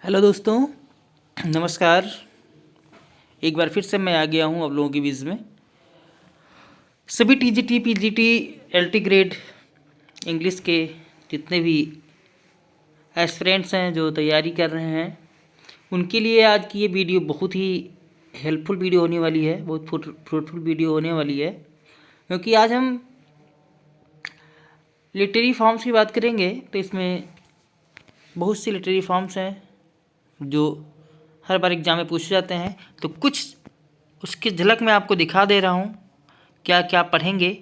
Hello दोस्तों, नमस्कार। एक बार फिर से मैं आ गया हूँ आप लोगों के बीच में। सभी TGT, PGT, LT grade English के जितने भी एस्पिरेंट्स हैं जो तैयारी कर रहे हैं, उनके लिए आज की ये वीडियो बहुत ही हेल्पफुल वीडियो होने वाली है, बहुत फ्रूटफुल वीडियो होने वाली है। क्योंकि आज हम लिटरेरी फॉर्म्स की बात करेंगे, तो इसमें बहुत सी लिटरेरी फॉर्म्स हैं जो हर बार एग्जाम में पूछे जाते हैं। तो कुछ उसकी झलक मैं आपको दिखा दे रहा हूँ, क्या क्या पढ़ेंगे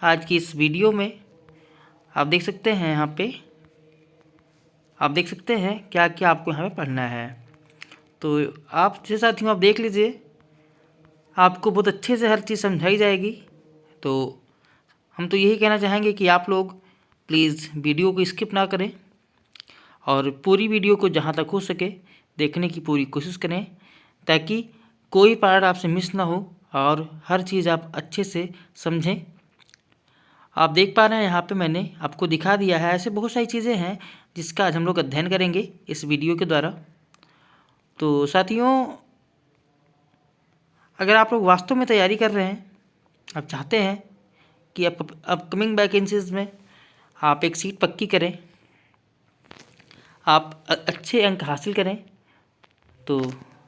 आज की इस वीडियो में। आप देख सकते हैं यहाँ पे, आप देख सकते हैं क्या क्या आपको यहाँ पे पढ़ना है। तो आप जैसे साथियों आप देख लीजिए, आपको बहुत अच्छे से हर चीज़ समझाई जाएगी। तो हम तो यही कहना चाहेंगे कि आप लोग प्लीज़ वीडियो को स्किप ना करें और पूरी वीडियो को जहाँ तक हो सके देखने की पूरी कोशिश करें, ताकि कोई पार्ट आपसे मिस ना हो और हर चीज़ आप अच्छे से समझें। आप देख पा रहे हैं यहाँ पे मैंने आपको दिखा दिया है। ऐसे बहुत सारी चीज़ें हैं जिसका आज हम लोग अध्ययन करेंगे इस वीडियो के द्वारा। तो साथियों, अगर आप लोग वास्तव में तैयारी कर रहे हैं, आप चाहते हैं कि अपकमिंग वैकेंसीज में आप एक सीट पक्की करें, आप अच्छे अंक हासिल करें, तो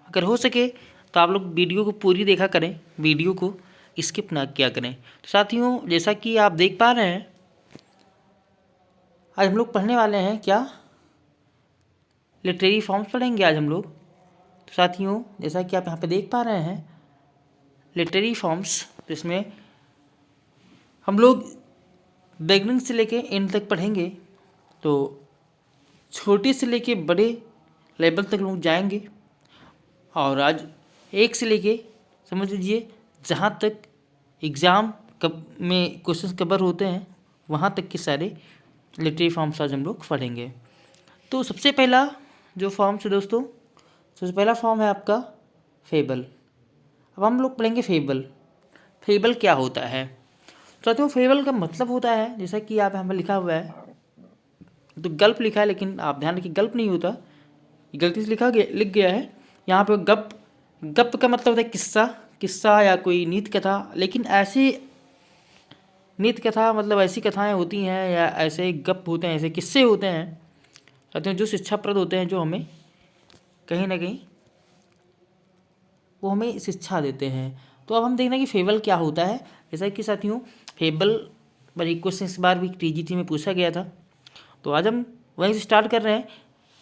अगर हो सके तो आप लोग वीडियो को पूरी देखा करें, वीडियो को स्किप ना किया करें। तो साथियों, जैसा कि आप देख पा रहे हैं, आज हम लोग पढ़ने वाले हैं क्या, लिटरेरी फॉर्म्स पढ़ेंगे आज हम लोग। तो साथियों, जैसा कि आप यहाँ पे देख पा रहे हैं लिटरेरी फॉर्म्स, तो इसमें हम लोग बिगनिंग से लेके एंड तक पढ़ेंगे। तो छोटे से लेके बड़े लेवल तक लोग जाएंगे और आज एक से लेके समझ लीजिए जहाँ तक एग्ज़ाम कब में क्वेश्चंस कवर होते हैं वहाँ तक के सारे लिटरेरी फॉर्म्स आज हम लोग पढ़ेंगे। तो सबसे पहला जो फॉर्म्स है दोस्तों, सबसे पहला फॉर्म है आपका फेबल। अब हम लोग पढ़ेंगे फेबल। फेबल क्या होता है? तो फेबल का मतलब होता है, जैसा कि आप यहाँ पर लिखा हुआ है, तो गल्प लिखा है, लेकिन आप ध्यान रखिए गल्प नहीं होता, गलती से लिख गया है यहाँ पे गप। गप का मतलब होता है किस्सा, किस्सा या कोई नीति कथा। लेकिन ऐसी नीति कथा मतलब ऐसी कथाएं होती हैं या ऐसे गप होते हैं, ऐसे किस्से होते हैं साथियों जो शिक्षाप्रद होते हैं, जो हमें कहीं ना कहीं वो हमें शिक्षा देते हैं। तो अब हम देखना कि फेबल क्या होता है। जैसा कि साथियों फेबल पर एक क्वेश्चन इस बार भी टीजीटी में पूछा गया था, तो आज हम वहीं से स्टार्ट कर रहे हैं।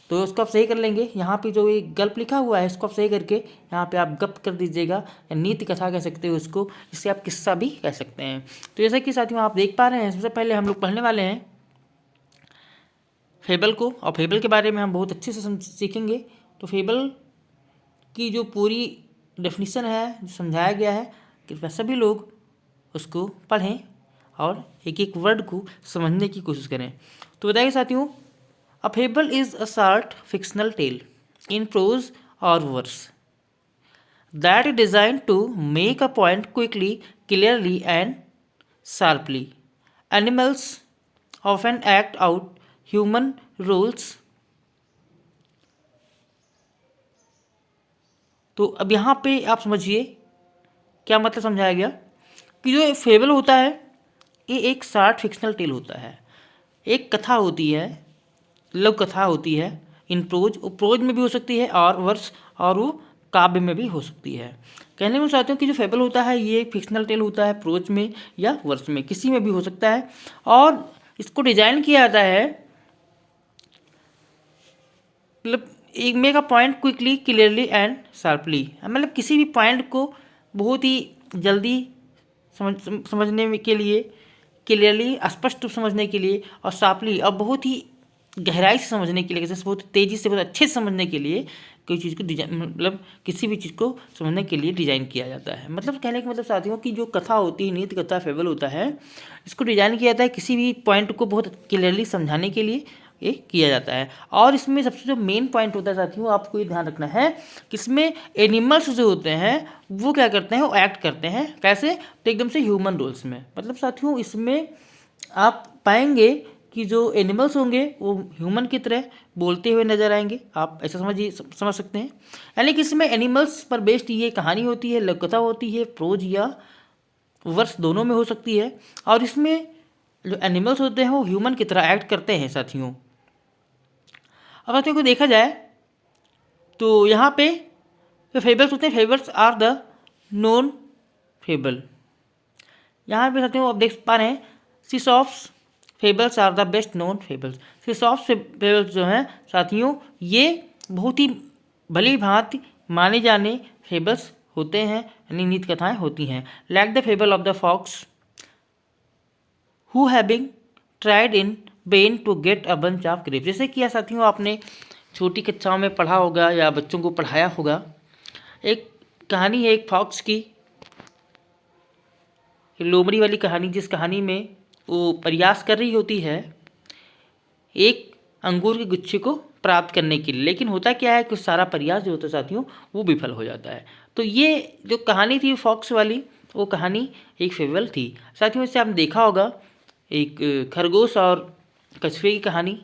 तो उसको आप सही कर लेंगे, यहाँ पे जो एक गल्प लिखा हुआ है इसको आप सही करके यहाँ पे आप गप कर दीजिएगा, या नीति कथा कह सकते हो उसको, जिससे आप किस्सा भी कह सकते हैं। तो जैसा कि साथियों आप देख पा रहे हैं, सबसे पहले हम लोग पढ़ने वाले हैं फेबल को, और फेबल के बारे में हम बहुत अच्छे से सीखेंगे। तो फेबल की जो पूरी डेफिनेशन है, जो समझाया गया है, कृपया सभी लोग उसको पढ़ें और एक एक वर्ड को समझने की कोशिश करें। तो बताइए साथियों, A fable is a short fictional tale in prose or verse that is designed to make a point quickly, clearly, and sharply. Animals often act out human roles. तो अब यहाँ पे आप समझिए क्या मतलब समझाया गया कि जो फेबल होता है ये एक शॉर्ट फिक्शनल टेल होता है, एक कथा होती है, लघु कथा होती है। इन प्रोज, वो प्रोज में भी हो सकती है और वर्स और वो काव्य में भी हो सकती है। कहने में चाहते हूँ कि जो फेबल होता है ये एक फिक्शनल टेल होता है, प्रोज में या वर्स में किसी में भी हो सकता है, और इसको डिजाइन किया जाता है मतलब एक make a point quickly, clearly and sharply. मतलब किसी भी पॉइंट को बहुत ही जल्दी समझने के लिए, क्लियरली स्पष्ट रूप समझने के लिए, और शार्पली और बहुत ही गहराई से समझने के लिए, जैसे बहुत तेज़ी से बहुत अच्छे से समझने के लिए कोई चीज़ को डिजाइन, मतलब किसी भी चीज़ को समझने के लिए डिज़ाइन किया जाता है। मतलब कहने का मतलब साथियों की जो कथा होती है, नीति कथा फेबल होता है, इसको डिज़ाइन किया जाता है किसी भी पॉइंट को बहुत क्लियरली समझाने के लिए ये किया जाता है। और इसमें सबसे जो मेन पॉइंट होता है साथियों, आपको ये ध्यान रखना है कि इसमें एनिमल्स जो होते हैं वो क्या करते हैं, वो एक्ट करते हैं कैसे, तो एकदम से ह्यूमन रोल्स में। मतलब साथियों इसमें आप पाएंगे कि जो एनिमल्स होंगे वो ह्यूमन की तरह बोलते हुए नजर आएंगे, आप ऐसा समझ सकते हैं। यानी कि इसमें एनिमल्स पर बेस्ड ये कहानी होती है, लघुकथा होती है, प्रोज या वर्स दोनों में हो सकती है। और इसमें जो एनिमल्स होते हैं वो ह्यूमन की तरह एक्ट करते हैं साथियों। अब साथियों को देखा जाए तो यहाँ पे जो फेबल्स होते हैं, fables are the known fable. यहाँ पे साथियों आप देख पा रहे हैं Aesop's fables are the best known fables. Aesop's fables जो हैं साथियों ये बहुत ही भली भांति माने जाने फेबल्स होते हैं, यानी नीति कथाएं होती हैं। Like the fable of the fox who having tried in vain to get a bunch of grapes. जैसे कि साथियों आपने छोटी कक्षाओं में पढ़ा होगा या बच्चों को पढ़ाया होगा, एक कहानी है एक फॉक्स की, लोमड़ी वाली कहानी, जिस कहानी में वो प्रयास कर रही होती है एक अंगूर के गुच्छे को प्राप्त करने के लिए, लेकिन होता क्या है कि सारा प्रयास जो होता है साथियों वो विफल हो जाता है। तो ये जो कहानी थी फॉक्स वाली, वो कहानी एक फेबल थी साथियों। इससे आपने देखा होगा एक खरगोश और कछुए की कहानी,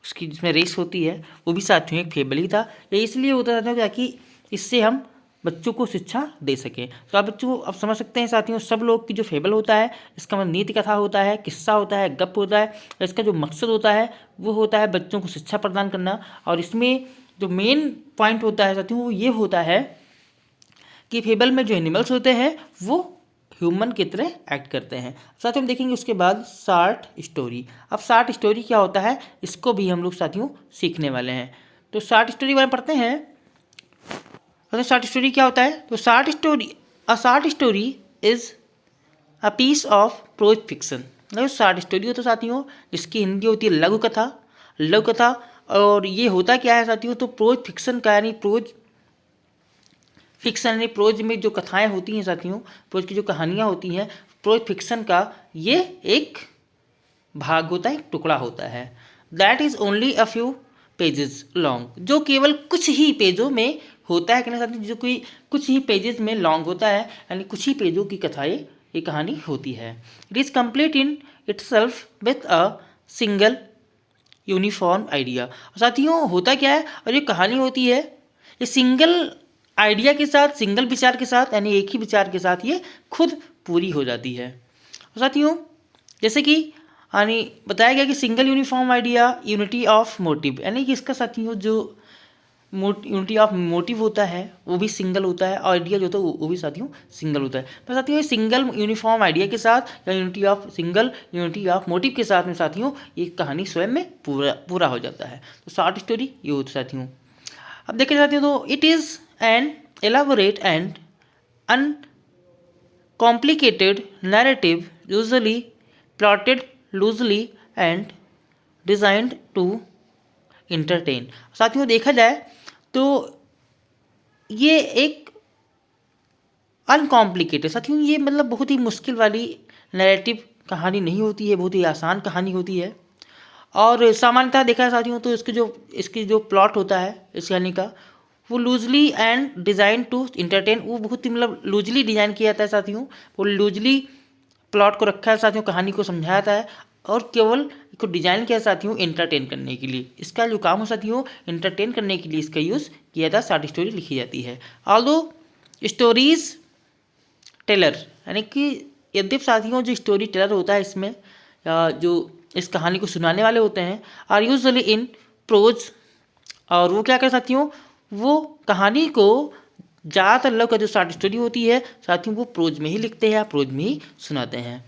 उसकी जिसमें रेस होती है, वो भी साथियों एक फेबल ही था। ये इसलिए होता था ताकि इससे हम बच्चों को शिक्षा दे सकें। तो आप बच्चों को अब समझ सकते हैं साथियों, सब लोग की जो फेबल होता है इसका मतलब नीति कथा होता है, किस्सा होता है, गप होता है। इसका जो मकसद होता है वो होता है बच्चों को शिक्षा प्रदान करना। और इसमें जो मेन पॉइंट होता है साथियों वो ये होता है कि फेबल में जो एनिमल्स होते हैं वो ह्यूमन की तरह एक्ट करते हैं। साथियों हम देखेंगे उसके बाद शॉर्ट स्टोरी। अब शॉर्ट स्टोरी क्या होता है इसको भी हम लोग साथियों सीखने वाले हैं। तो शॉर्ट स्टोरी बारे में पढ़ते हैं। तो शॉर्ट स्टोरी क्या होता है? तो short story is a piece of prose fiction. Short story होता है साथियों जिसकी हिंदी होती है लघु कथा। और ये होता क्या है साथियों, तो प्रोज फिक्शन का यानी प्रोज में जो कथाएं होती हैं साथियों, प्रोज की जो कहानियाँ होती हैं, प्रोज फिक्शन का ये एक भाग होता है, एक टुकड़ा होता है। That is only a few pages long, जो केवल कुछ ही पेजों में होता है। कहना साथियों जो कोई कुछ ही पेजेस में लॉन्ग होता है, यानी कुछ ही पेजों की कथाएं ये कहानी होती है। It is complete in itself with a single uniform idea. साथियों होता क्या है, और ये कहानी होती है ये सिंगल आइडिया के साथ, सिंगल विचार के साथ, यानी एक ही विचार के साथ ये खुद पूरी हो जाती है। साथियों जैसे कि यानी बताया गया कि single uniform idea, unity of motive, यानी कि इसका साथियों जो यूनिटी ऑफ मोटिव होता है वो भी सिंगल होता है, और आइडिया जो होता है वो भी साथियों सिंगल होता है। तो साथियों सिंगल यूनिफॉर्म आइडिया के साथ या यूनिटी ऑफ मोटिव के साथ में साथियों ये कहानी स्वयं में पूरा हो जाता है। तो शॉर्ट स्टोरी ये होती है साथियों। अब देखें साथियों तो it is an elaborate and uncomplicated narrative usually plotted loosely and designed to entertain। साथियों देखा जाए तो ये एक अनकॉम्प्लिकेटेड, साथियों ये मतलब बहुत ही मुश्किल वाली नैरेटिव कहानी नहीं होती है, बहुत ही आसान कहानी होती है। और सामान्यतः देखा है साथियों तो इसकी जो प्लॉट होता है इस कहानी का वो loosely and designed to entertain, वो बहुत ही मतलब लूजली डिज़ाइन किया जाता है साथियों, वो लूजली प्लॉट को रखा है साथियों, कहानी को समझाया जाता है और केवल इसको डिजाइन किया साथियों एंटरटेन करने के लिए। इसका जो काम हो साथियों एंटरटेन करने के लिए इसका यूज़ किया जाता है, शॉर्ट स्टोरी लिखी जाती है। ऑल्दो स्टोरीज टेलर, यानी कि यद्यप साथियों जो स्टोरी टेलर होता है इसमें जो इस कहानी को सुनाने वाले होते हैं आर यूजुअली इन प्रोज, और वो क्या कर साथियों वो कहानी को ज़्यादातर लोग का जो शॉर्ट स्टोरी होती है साथियों वो प्रोज में ही लिखते हैं, प्रोज में ही सुनाते हैं।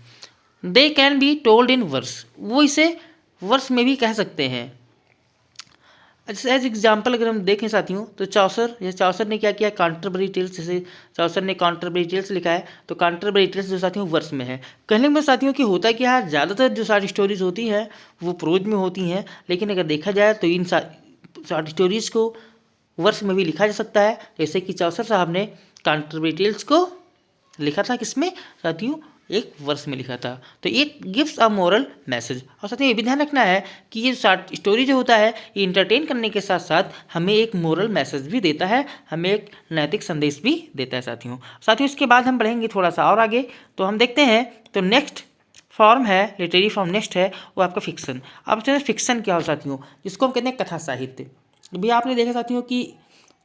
They can be told in verse, वो इसे वर्स में भी कह सकते हैं। एज एग्जाम्पल अगर हम देखें साथियों तो चौसर ने क्या किया, कांटरबरी टेल्स, जैसे चौसर ने कांटरबरी टेल्स लिखा है तो कांटरबरी टेल्स जो साथियों वर्स में है। कहने में साथियों कि होता क्या है ज़्यादातर जो शॉर्ट स्टोरीज होती हैं वो प्रोज में होती हैं, लेकिन अगर देखा जाए तो इन शॉर्ट स्टोरीज को वर्स में भी लिखा जा सकता है। जैसे कि चौसर साहब ने कांटरबरी टेल्स को लिखा था किसमें साथियों एक वर्स में लिखा था। तो it gives a moral message, और साथियों ये भी ध्यान रखना है कि ये शॉर्ट स्टोरी जो होता है ये इंटरटेन करने के साथ साथ हमें एक मोरल मैसेज भी देता है, हमें एक नैतिक संदेश भी देता है साथियों। इसके बाद हम बढ़ेंगे थोड़ा सा और आगे, तो हम देखते हैं तो नेक्स्ट फॉर्म है, लिटरेरी फॉर्म नेक्स्ट है वो आपका फिक्सन। अब चलिए फिक्सन क्या हो साथियों, जिसको हम कहते हैं कथा साहित्य। भी आपने देखा साथियों कि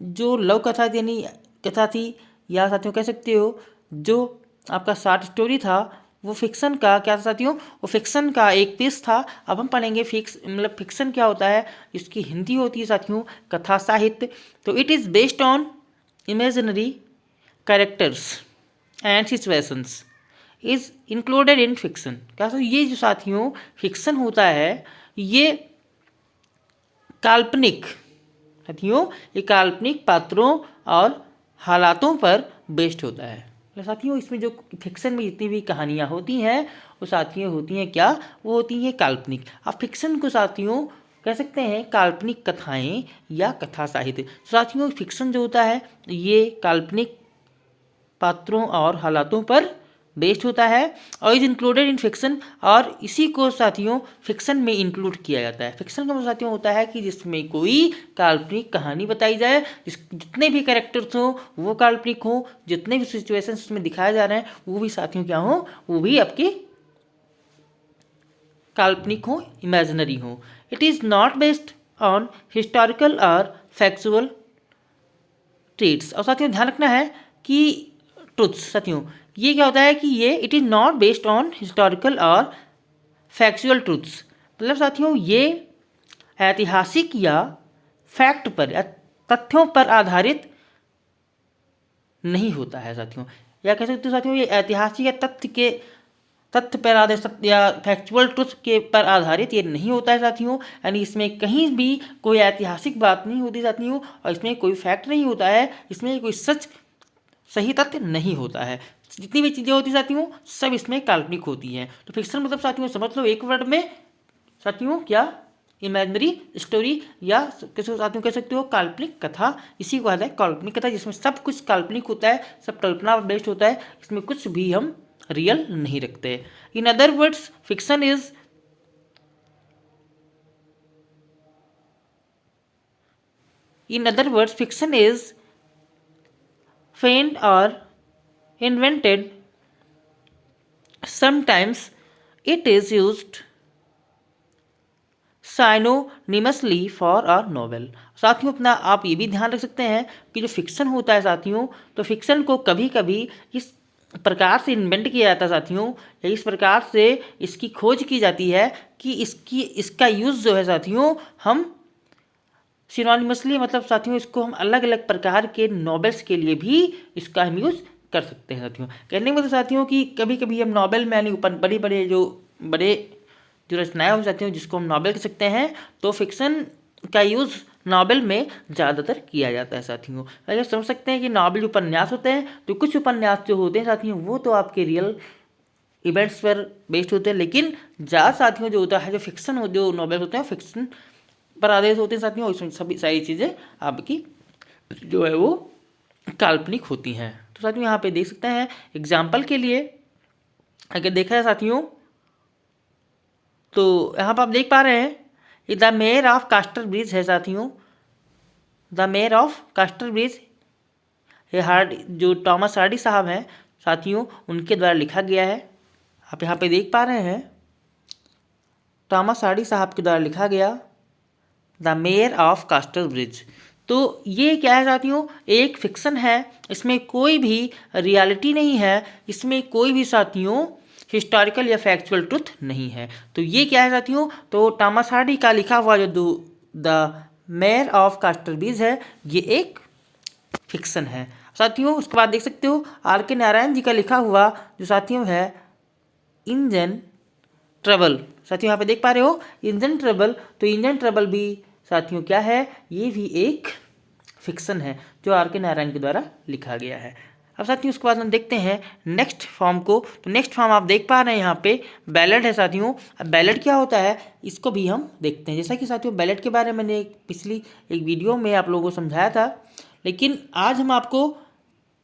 जो लव कथा यानी कथा थी, या साथियों कह सकते हो जो आपका शॉर्ट स्टोरी था, वो फिक्सन का क्या था साथियों, वो फिक्सन का एक पीस था। अब हम पढ़ेंगे फिक्सन क्या होता है। इसकी हिंदी होती है साथियों कथा साहित्य। तो it is based on imaginary characters and situations is included in fiction. क्या तो ये जो साथियों फिक्सन होता है ये काल्पनिक साथियों, ये काल्पनिक पात्रों और हालातों पर बेस्ड होता है। तो साथियों इसमें जो फिक्सन में जितनी भी कहानियाँ होती हैं वो साथियों होती हैं क्या, वो होती हैं काल्पनिक। आप फिक्सन को साथियों कह सकते हैं काल्पनिक कथाएं या कथा साहित्य। तो साथियों फिक्सन जो होता है ये काल्पनिक पात्रों और हालातों पर बेस्ड होता है और इज इंक्लूडेड इन फिक्सन, और इसी को साथियों फिक्सन में इंक्लूड किया जाता है। फिक्सन का मतलब साथियों होता है कि जिसमें कोई काल्पनिक कहानी बताई जाए, जितने भी कैरेक्टर्स हों वो काल्पनिक हों, जितने भी सिचुएशंस उसमें दिखाए जा रहे हैं वो भी साथियों क्या हों, वो भी आपके काल्पनिक हों, इमेजिनरी हों। It is not based on historical और फैक्चुअल ट्रेट्स। और साथियों ध्यान रखना है कि ट्रुथ्स साथियों ये क्या होता है कि ये it is not based on historical और फैक्चुअल ट्रुथ्स। मतलब साथियों ये ऐतिहासिक या फैक्ट पर या तथ्यों पर आधारित नहीं होता है साथियों। या कह सकते हो साथियों ये ऐतिहासिक या तथ्य पर आधारित या फैक्चुअल ट्रुथ के पर आधारित ये नहीं होता है साथियों। यानी इसमें कहीं भी कोई ऐतिहासिक बात नहीं होती साथियों, और इसमें कोई फैक्ट नहीं होता है, इसमें कोई सच सही तथ्य नहीं होता है। जितनी भी चीज़ें होती साथियों सब इसमें काल्पनिक होती हैं। तो फिक्शन मतलब साथियों समझ लो एक वर्ड में साथियों क्या, इमेजिनरी स्टोरी या कैसे साथियों कह सकते हो काल्पनिक कथा। इसी को कहते हैं काल्पनिक कथा, जिसमें सब कुछ काल्पनिक होता है, सब कल्पना बेस्ड होता है, इसमें कुछ भी हम रियल नहीं रखते। In other words fiction is fiction is feigned or invented. Sometimes it is used synonymously for a novel। साथियों अपना आप ये भी ध्यान रख सकते हैं कि जो फिक्सन होता है साथियों, तो फिक्सन को कभी कभी इस प्रकार से इन्वेंट किया जाता है साथियों, या इस प्रकार से इसकी खोज की जाती है कि इसका यूज़ जो है साथियों हम सिनोनिमसली मतलब साथियों इसको हम अलग अलग प्रकार के नॉवेल्स के लिए भी इसका हम यूज़ कर सकते हैं साथियों। कहने में तो साथियों कि कभी कभी हम नॉवेल में यानी बड़े जो रचनाएं हो साथियों जिसको हम नॉवेल कह सकते हैं, तो फिक्सन का यूज़ नॉवेल में ज़्यादातर किया जाता है साथियों। अगर समझ सकते हैं कि नॉवेल उपन्यास होते हैं, तो कुछ उपन्यास जो होते हैं साथियों वो तो आपके रियल इवेंट्स पर बेस्ड होते हैं, लेकिन ज़्यादा साथियों जो होता है जो फिक्सन हो जो नॉवेल होते हैं फिक्सन पर आधारित होते हैं साथियों, इसमें सभी सारी चीज़ें आपकी जो है वो काल्पनिक होती हैं। तो साथियों यहाँ पे देख सकते हैं एग्जाम्पल के लिए अगर देखा है साथियों, तो यहाँ पर आप देख पा रहे हैं the mayor of Casterbridge है साथियों। The mayor of Casterbridge ये जो टॉमस हार्डी साहब हैं साथियों उनके द्वारा लिखा गया है। आप यहाँ पे देख पा रहे हैं टॉमस हार्डी साहब के द्वारा लिखा गया the mayor of Casterbridge. तो ये क्या है साथियों, एक फिक्सन है, इसमें कोई भी रियलिटी नहीं है, इसमें कोई भी साथियों हिस्टोरिकल या फैक्चुअल ट्रुथ नहीं है। तो ये क्या है साथियों, तो टॉमस हार्डी का लिखा हुआ जो the mayor of Casterbridge है ये एक फिक्सन है साथियों। उसके बाद देख सकते हो आर के नारायण जी का लिखा हुआ जो साथियों है इंजन ट्रबल। साथियों यहाँ पे देख पा रहे हो इंजन ट्रबल, तो इंजन ट्रबल भी साथियों क्या है, ये भी एक फिक्सन है जो आर के नारायण के द्वारा लिखा गया है। अब साथियों उसके बाद हम देखते हैं नेक्स्ट फॉर्म को। तो नेक्स्ट फॉर्म आप देख पा रहे हैं यहाँ पे बैलेड है साथियों। अब बैलेड क्या होता है इसको भी हम देखते हैं। जैसा कि साथियों बैलेड के बारे में मैंने पिछली एक वीडियो में आप लोगों को समझाया था, लेकिन आज हम आपको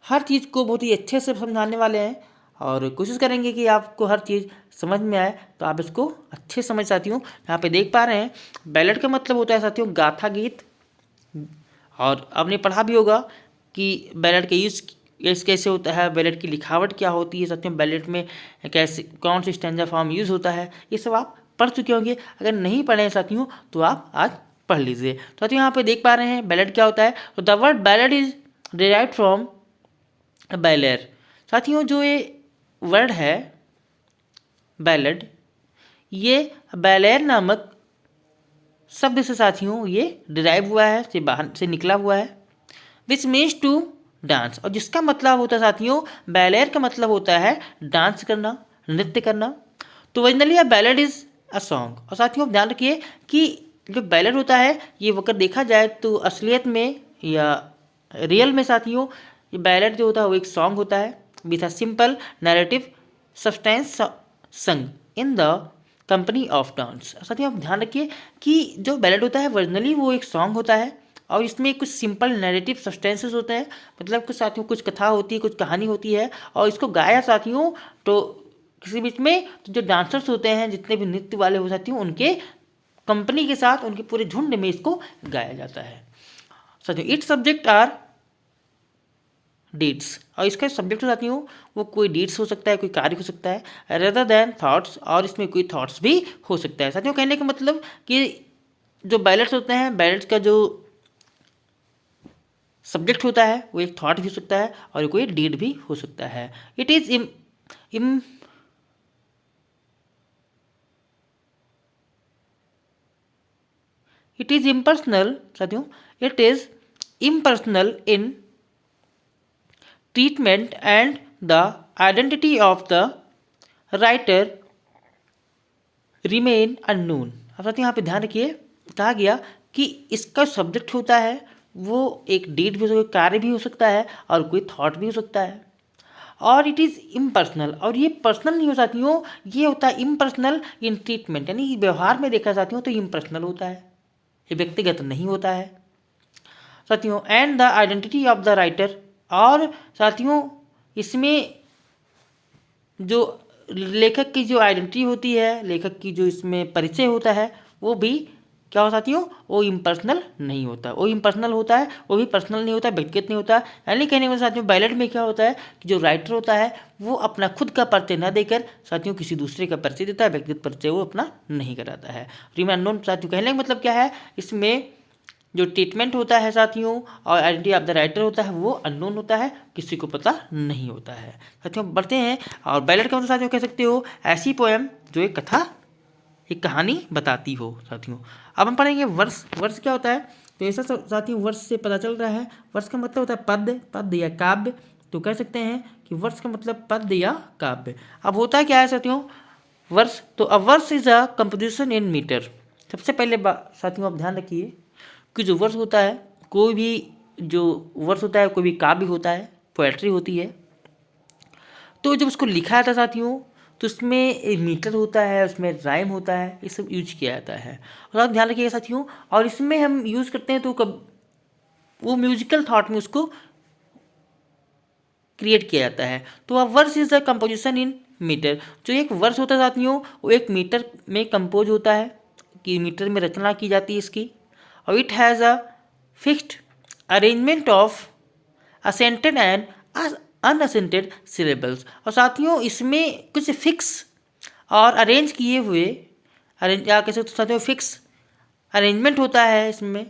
हर चीज़ को बहुत ही अच्छे से समझाने वाले हैं और कोशिश करेंगे कि आपको हर चीज़ समझ में आए, तो आप इसको अच्छे समझ साथियों। यहाँ पे देख पा रहे हैं बैलेड का मतलब होता है साथियों गाथा गीत, और आपने पढ़ा भी होगा कि बैलेड के कैसे होता है, बैलेट की लिखावट क्या होती है, साथियों बैलेट में कैसे कौन सी स्टैंजा फॉर्म यूज़ होता है, ये सब आप पढ़ चुके होंगे। अगर नहीं पढ़े हैं साथियों तो आप आज पढ़ लीजिए। तो साथियों यहाँ पे देख पा रहे हैं बैलेट क्या होता है। तो the word ballot is derived from बैलेर। साथियों जो ये वर्ड है बैलेट, ये बैलेर नामक शब्द से साथियों ये डिराइव हुआ है, से बाहर से निकला हुआ है। विच मीन्स टू डांस, और जिसका मतलब होता है साथियों बैलेर का मतलब होता है डांस करना, नृत्य करना। तो originally a ballad is a song. और साथियों ध्यान रखिए कि जो बैलेड होता है ये अगर देखा जाए तो असलियत में या रियल में साथियों ये बैलेड जो होता है वो एक सॉन्ग होता है with a simple narrative substance sung in the company of dance. साथियों आप ध्यान रखिए कि जो बैलेड होता है ओरिजिनली वो एक सॉन्ग होता है और इसमें कुछ सिंपल नैरेटिव सब्सटेंसेस होते हैं, मतलब कुछ साथियों कुछ कथा होती है, कुछ कहानी होती है, और इसको गाया साथियों तो किसी बीच में तो जो डांसर्स होते हैं, जितने भी नृत्य वाले हो साथियों, उनके कंपनी के साथ, उनके पूरे झुंड में इसको गाया जाता है। साथियों इट्स सब्जेक्ट आर डीड्स, और इसका सब्जेक्ट साथियों वो कोई डीड्स हो सकता है, कोई कार्य हो सकता है, रेदर देन थॉट्स, और इसमें कोई थॉट्स भी हो सकता है। साथियों कहने का मतलब कि जो बैलेट्स होते हैं, बैलेट्स का जो सब्जेक्ट होता है वो एक थॉट भी हो सकता है और कोई डीड भी हो सकता है। इट इज इम्पर्सनल साथियों, it is impersonal in treatment and the identity of the writer remain unknown. अब साथियों यहाँ पे ध्यान रखिए, कहा गया कि इसका सब्जेक्ट होता है वो एक डीड भी हो सकता है, कार्य भी हो सकता है और कोई थॉट भी हो सकता है, और इट इज़ इम्पर्सनल, और ये पर्सनल नहीं हो साथियों, ये होता है इम्पर्सनल इन ट्रीटमेंट, यानी व्यवहार में देखा साथियों तो इम्पर्सनल होता है, ये व्यक्तिगत नहीं होता है साथियों। And the identity of the writer, और साथियों इसमें जो लेखक की जो आइडेंटिटी होती है, लेखक की जो इसमें परिचय होता है वो भी क्या हो साथियों, वो इम्पर्सनल नहीं होता, वो इम्पर्सनल होता है, वो भी पर्सनल नहीं होता, व्यक्तिगत नहीं होता। यानी कहने में साथियों बैलेट में क्या होता है कि जो राइटर होता है वो अपना खुद का परिचय न देकर साथियों किसी दूसरे का परिचय देता है, व्यक्तिगत परिचय वो अपना नहीं कराता है। रिमेन अननोन साथियों कहने का मतलब क्या है, इसमें जो ट्रीटमेंट होता है साथियों और आइडेंटिटी ऑफ द राइटर होता है वो अननोन होता है, किसी को पता नहीं होता है। साथियों बढ़ते हैं, और बैलेट का मतलब साथियों कह सकते हो ऐसी पोएम जो एक कथा, एक कहानी बताती हो साथियों। अब हम पढ़ेंगे वर्ष। वर्ष क्या होता है, तो ऐसा साथियों वर्ष से पता चल रहा है, वर्ष का मतलब होता है पद्य, पद्य या काव्य। तो कह सकते हैं कि वर्ष का मतलब पद्य या काव्य। अब होता क्या है साथियों वर्ष, तो a verse is a composition in metre. सबसे पहले साथियों आप ध्यान रखिए कि जो वर्ष होता है, कोई भी जो वर्ष होता है, कोई भी काव्य होता है, पोएट्री होती है, तो जब उसको लिखा जाता है साथियों तो उसमें एक मीटर होता है, उसमें राइम होता है, ये सब यूज किया जाता है। और आप ध्यान रखिएगा साथियों, और इसमें हम यूज़ करते हैं तो कब वो म्यूजिकल थॉट में उसको क्रिएट किया जाता है। तो a verse is the composition in metre. जो एक वर्स होता है साथियों वो एक मीटर में कंपोज होता है, कि मीटर में रचना की जाती है इसकी, और it has a fixed arrangement of accented and unaccented syllables. और साथियों इसमें कुछ फिक्स और अरेंज किए हुए, अरेंज या कैसे तो साथियों फिक्स अरेंजमेंट होता है इसमें,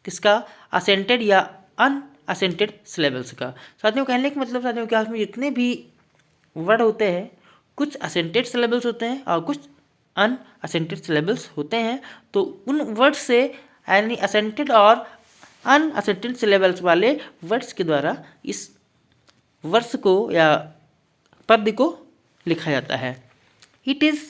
किसका, असेंटेड या अनअसेंटेड सिलेबल्स का। साथियों कहने का मतलब साथियों क्या, इसमें जितने भी वर्ड होते हैं कुछ असेंटेड सिलेबल्स होते हैं और कुछ अनअसेंटेड सिलेबल्स होते हैं। तो उन वर्ड्स से यानी असेंटेड और अनअसेंटेड सिलेबल्स वाले वर्ड्स के द्वारा इस वर्ष को या पद्य को लिखा जाता है। It is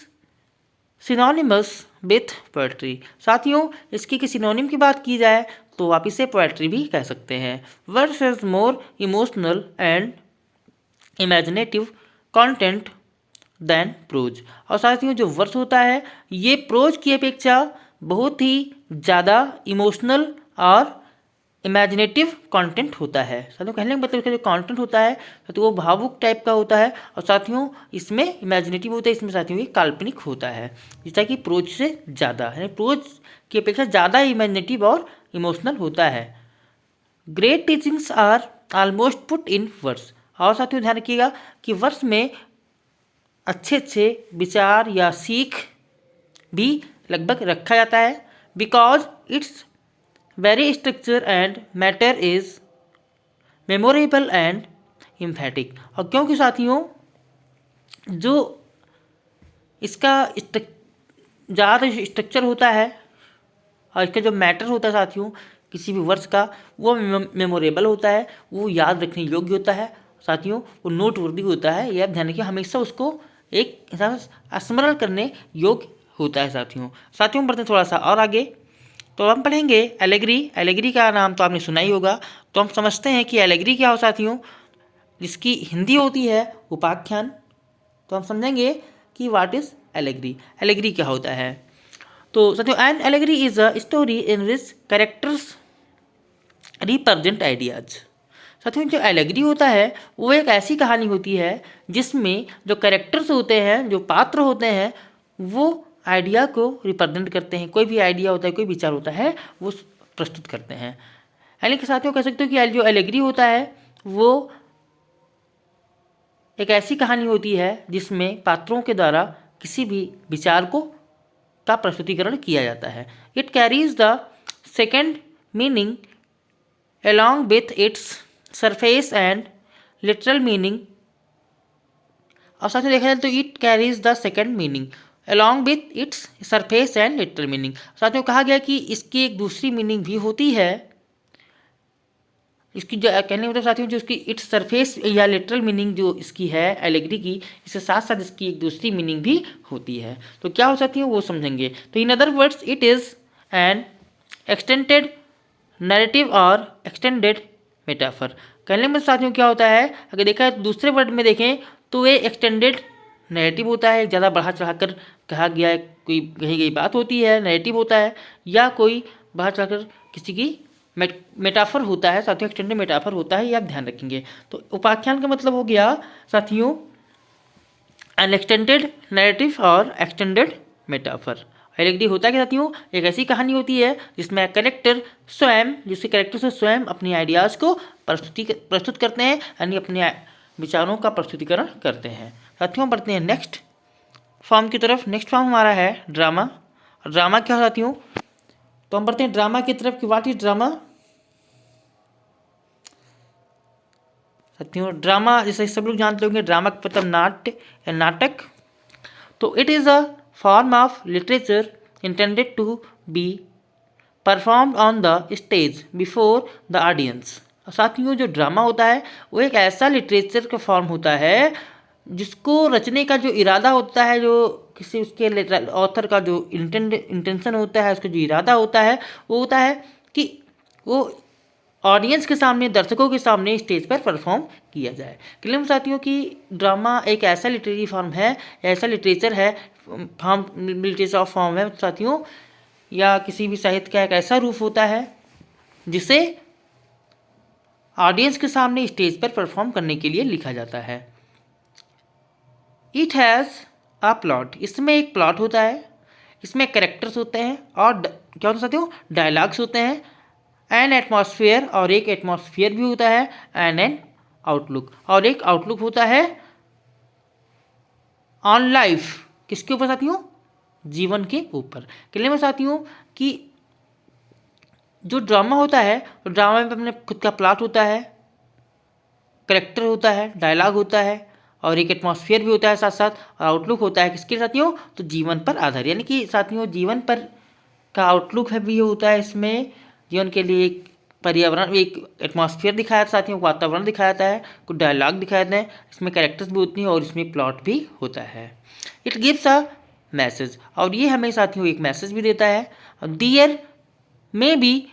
synonymous with poetry. साथियों इसकी की सिनोनिम की बात की जाए तो आप इसे पोएट्री भी कह सकते हैं। Verse is more emotional and imaginative content than prose. और साथियों जो वर्स होता है ये प्रोज की अपेक्षा बहुत ही ज़्यादा इमोशनल और इमेजिनेटिव कंटेंट होता है। साथियों कहने का मतलब इसका जो कंटेंट होता है तो वो भावुक टाइप का होता है, और साथियों इसमें इमेजिनेटिव होता है, इसमें साथियों ये काल्पनिक होता है, जैसा कि प्रोज से ज़्यादा है, प्रोज की अपेक्षा ज़्यादा इमेजिनेटिव और इमोशनल होता है। Great teachings are almost put in words. और साथियों ध्यान रखिएगा कि वर्ष में अच्छे अच्छे विचार या सीख भी लगभग रखा जाता है, because it's very structure and matter is memorable and emphatic. और क्योंकि साथियों जो इसका ज़्यादा स्ट्रक्चर होता है और इसका जो मैटर होता है साथियों किसी भी वर्ष का, वो मेमोरेबल होता है, वो याद रखने योग्य होता है साथियों, वो नोटवर्दी होता है। ये आप ध्यान रखिए, हमेशा उसको एक स्मरण करने योग्य होता है साथियों। साथियों बढ़ते हैं थोड़ा सा और आगे, तो हम पढ़ेंगे एलेग्री। एलेग्री का नाम तो आपने सुना ही होगा। तो हम समझते हैं कि एलेग्री क्या हो साथियों, जिसकी हिंदी होती है उपाख्यान। तो हम समझेंगे कि व्हाट इज एलेग्री, एलेग्री क्या होता है। तो साथियों an allegory is a story in which characters represent ideas. साथियों जो एलेग्री होता है वो एक ऐसी कहानी होती है जिसमें जो कैरेक्टर्स होते हैं, जो पात्र होते हैं, वो आइडिया को रिप्रेजेंट करते हैं। कोई भी आइडिया होता है, कोई विचार होता है, वो प्रस्तुत करते हैं। यानी कि साथियों कह सकते हो कि जो एलेग्री होता है वो एक ऐसी कहानी होती है जिसमें पात्रों के द्वारा किसी भी विचार को का प्रस्तुतिकरण किया जाता है। It carries the second meaning along with its surface and literal meaning। और साथ में देखा जाए तो it carries the second meaning along with its surface and literal meaning। साथ में कहा गया कि इसकी एक दूसरी मीनिंग भी होती है। इसकी जो कहने मतलब साथियों जो इसकी इट्स सरफेस या लिटरल मीनिंग जो इसकी है एलेग्री की, इसके साथ साथ इसकी एक दूसरी मीनिंग भी होती है। तो क्या हो सकती है वो समझेंगे। तो in other words it is an extended narrative और एक्सटेंडेड मेटाफर। कहने में साथियों क्या होता है, अगर देखा है दूसरे वर्ड में देखें तो ये एक्सटेंडेड नैरेटिव होता है, ज़्यादा बढ़ा चढ़ाकर कहा गया है, कोई कही गई बात होती है, नैरेटिव होता है, या कोई बढ़ा चढ़ाकर किसी की मेटाफर होता है साथियों, एक्सटेंडेड मेटाफर होता है, ये आप ध्यान रखेंगे। तो उपाख्यान का मतलब हो गया साथियों एन एक्सटेंडेड नैरेटिव और एक्सटेंडेड मेटाफर। एलेग्री होता है कि साथियों एक ऐसी कहानी होती है जिसमें कैरेक्टर स्वयं, जिसके कैरेक्टर से स्वयं अपनी आइडियाज़ को प्रस्तुत करते हैं, यानी अपने विचारों का प्रस्तुतिकरण करते हैं। साथियों बढ़ते हैं नेक्स्ट फॉर्म की तरफ। नेक्स्ट फॉर्म हमारा है ड्रामा। ड्रामा क्या है साथियों, तो हम बढ़ते हैं ड्रामा की तरफ कि व्हाट इज ड्रामा। साथियों ड्रामा जैसे सब लोग जानते होंगे, ड्रामा का मतलब नाट्य या नाटक। तो it is a form of literature intended to be performed on the stage before the audience. साथियों जो ड्रामा होता है वो एक ऐसा लिटरेचर का फॉर्म होता है जिसको रचने का जो इरादा होता है, जो किसी उसके ऑथर का जो इंटेंशन होता है, उसका जो इरादा होता है वो होता है कि वो ऑडियंस के सामने, दर्शकों के सामने स्टेज पर परफॉर्म किया जाए। क्योंकि साथियों कि ड्रामा एक ऐसा लिटरेरी फॉर्म है, ऐसा लिटरेचर है, फॉर्म लिटरेचर ऑफ फॉर्म है साथियों, या किसी भी साहित्य का एक ऐसा रूप होता है जिसे ऑडियंस के सामने स्टेज पर परफॉर्म करने के लिए लिखा जाता है। इट हैज़ अ प्लॉट, इसमें एक प्लॉट होता है, इसमें कैरेक्टर्स होते हैं और क्या होता है साथियों डायलॉग्स होते हैं, एन एटमॉस्फेयर और एक एटमॉस्फेयर भी होता है, एन आउटलुक और एक आउटलुक होता है ऑन लाइफ। किसके ऊपर साथियों, जीवन के ऊपर। कहने में साथियों कि जो ड्रामा होता है, ड्रामा में अपने खुद का प्लॉट होता है, करेक्टर होता है, डायलॉग होता है और एक एटमॉस्फेयर भी होता है साथ साथ, और आउटलुक होता है किसके साथियों, तो जीवन पर आधारित, यानी कि साथियों जीवन पर का आउटलुक है भी होता है। इसमें जीवन के लिए एक पर्यावरण, एक एटमॉस्फेयर दिखाया जाता है साथियों, वातावरण दिखाया जाता है, कुछ डायलॉग दिखाए जाते हैं, इसमें कैरेक्टर्स भी होती हैं और इसमें प्लॉट भी होता है। इट गिव्स अ मैसेज, और ये हमें साथियों एक मैसेज भी देता है। देयर में बी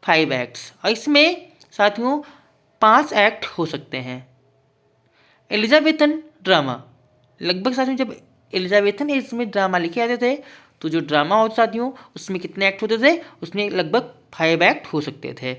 5 एक्ट्स, और इसमें साथियों 5 एक्ट हो सकते हैं। एलिजाबेथन ड्रामा, लगभग साथियों जब एलिजाबेथन एज में ड्रामा लिखे जाते थे तो जो ड्रामा होता साथियों उसमें कितने एक्ट होते थे, उसमें लगभग 5 एक्ट हो सकते थे,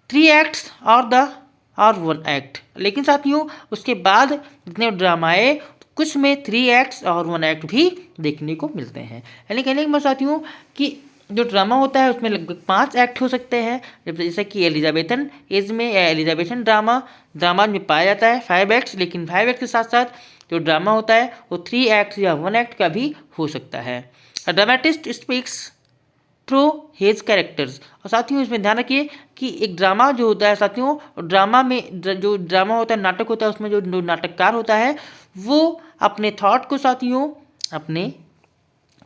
3 एक्ट्स और 1 एक्ट। लेकिन साथियों उसके बाद जितने ड्रामा आए कुछ में 3 एक्ट्स और 1 एक्ट भी देखने को मिलते हैं। यानी कहने के मतलब साथियों कि जो ड्रामा होता है उसमें लगभग 5 एक्ट हो सकते हैं, जैसे कि एलिजाबेथन एज में या एलिजाबेथन ड्रामा में पाया जाता है 5 एक्ट्स, लेकिन 5 एक्ट के साथ साथ जो ड्रामा होता है वो 3 एक्ट या 1 एक्ट का भी हो सकता है। Dramatist speaks through his characters. और साथियों इसमें ध्यान रखिए कि एक ड्रामा जो होता है साथियों, ड्रामा में जो ड्रामा होता है, नाटक होता है, उसमें जो नाटककार होता है वो अपने थॉट को साथियों अपने